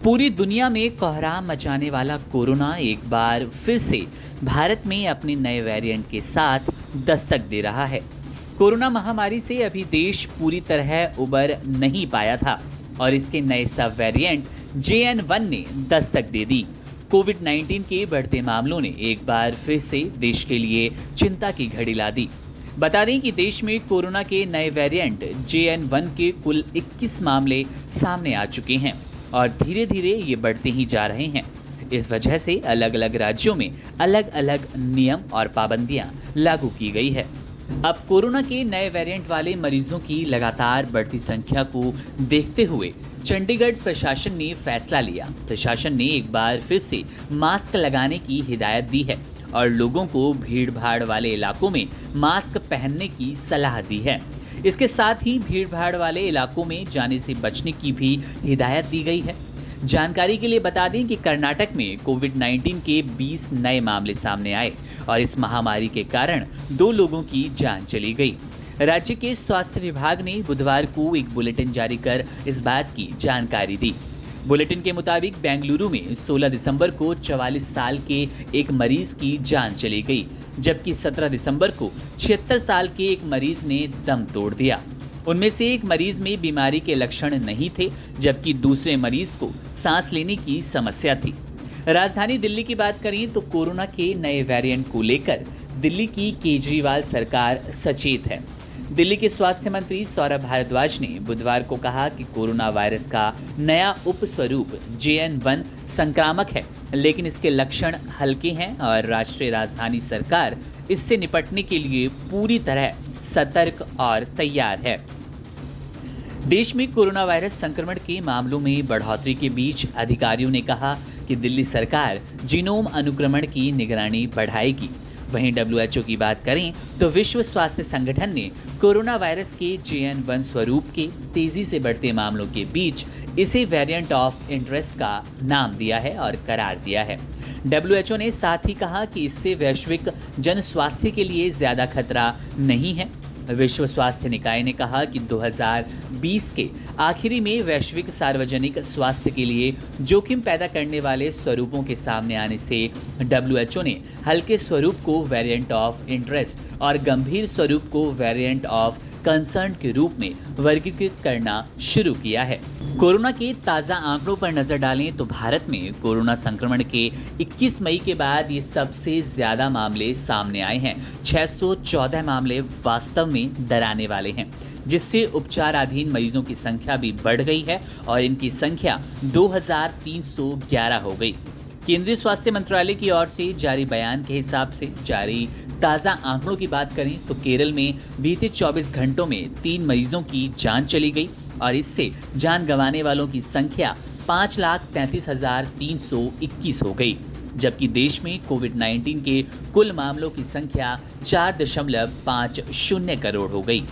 पूरी दुनिया में कोहराम मचाने वाला कोरोना एक बार फिर से भारत में अपने नए वेरिएंट के साथ दस्तक दे रहा है। कोरोना महामारी से अभी देश पूरी तरह उबर नहीं पाया था और इसके नए सब वेरिएंट JN1 ने दस्तक दे दी। कोविड-19 के बढ़ते मामलों ने एक बार फिर से देश के लिए चिंता की घड़ी ला दी। बता दें कि देश में कोरोना के नए वेरिएंट JN1 के कुल 21 मामले सामने आ चुके हैं और धीरे धीरे ये बढ़ते ही जा रहे हैं। इस वजह से अलग अलग राज्यों में अलग अलग नियम और पाबंदियां लागू की गई है। अब कोरोना के नए वेरिएंट वाले मरीजों की लगातार बढ़ती संख्या को देखते हुए चंडीगढ़ प्रशासन ने फैसला लिया। प्रशासन ने एक बार फिर से मास्क लगाने की हिदायत दी है और लोगों को भीड़ भाड़ वाले इलाकों में मास्क पहनने की सलाह दी है। इसके साथ ही भीड़ भाड़ वाले इलाकों में जाने से बचने की भी हिदायत दी गई है। जानकारी के लिए बता दें कि कर्नाटक में कोविड-19 के 20 नए मामले सामने आए और इस महामारी के कारण 2 लोगों की जान चली गई। राज्य के स्वास्थ्य विभाग ने बुधवार को एक बुलेटिन जारी कर इस बात की जानकारी दी। बुलेटिन के मुताबिक बेंगलुरु में 16 दिसंबर को 44 साल के एक मरीज की जान चली गई, जबकि 17 दिसंबर को 76 साल के एक मरीज ने दम तोड़ दिया। उनमें से एक मरीज में बीमारी के लक्षण नहीं थे, जबकि दूसरे मरीज को सांस लेने की समस्या थी। राजधानी दिल्ली की बात करें तो कोरोना के नए वेरिएंट को लेकर दिल्ली की केजरीवाल सरकार सचेत है। दिल्ली के स्वास्थ्य मंत्री सौरभ भारद्वाज ने बुधवार को कहा कि कोरोना वायरस का नया उपस्वरूप JN1 संक्रामक है, लेकिन इसके लक्षण हल्के हैं और राष्ट्रीय राजधानी सरकार इससे निपटने के लिए पूरी तरह सतर्क और तैयार है। देश में कोरोना वायरस संक्रमण के मामलों में बढ़ोतरी के बीच अधिकारियों ने कहा कि दिल्ली सरकार जीनोम अनुक्रमण की निगरानी बढ़ाएगी। वहीं WHO की बात करें तो विश्व स्वास्थ्य संगठन ने कोरोना वायरस के JN1 स्वरूप के तेजी से बढ़ते मामलों के बीच इसे वेरिएंट ऑफ इंटरेस्ट का नाम दिया है और करार दिया है। WHO ने साथ ही कहा कि इससे वैश्विक जन स्वास्थ्य के लिए ज्यादा खतरा नहीं है। विश्व स्वास्थ्य निकाय ने कहा कि 2020 के आखिरी में वैश्विक सार्वजनिक स्वास्थ्य के लिए जोखिम पैदा करने वाले स्वरूपों के सामने आने से WHO ने हल्के स्वरूप को वेरिएंट ऑफ इंटरेस्ट और गंभीर स्वरूप को वेरिएंट ऑफ कंसर्न के रूप में वर्गीकृत करना शुरू किया है। कोरोना के ताज़ा आंकड़ों पर नजर डालें तो भारत में कोरोना संक्रमण के 21 मई के बाद ये सबसे ज्यादा मामले सामने आए हैं। 614 मामले वास्तव में डराने वाले हैं, जिससे उपचाराधीन मरीजों की संख्या भी बढ़ गई है और इनकी संख्या 2311 हो गई। केंद्रीय स्वास्थ्य मंत्रालय की ओर से जारी बयान के हिसाब से जारी ताज़ा आंकड़ों की बात करें तो केरल में बीते 24 घंटों में 3 मरीजों की जान चली गई और इससे जान गंवाने वालों की संख्या 5,33,321 हो गई, जबकि देश में कोविड-19 के कुल मामलों की संख्या 4.50 करोड़ हो गई।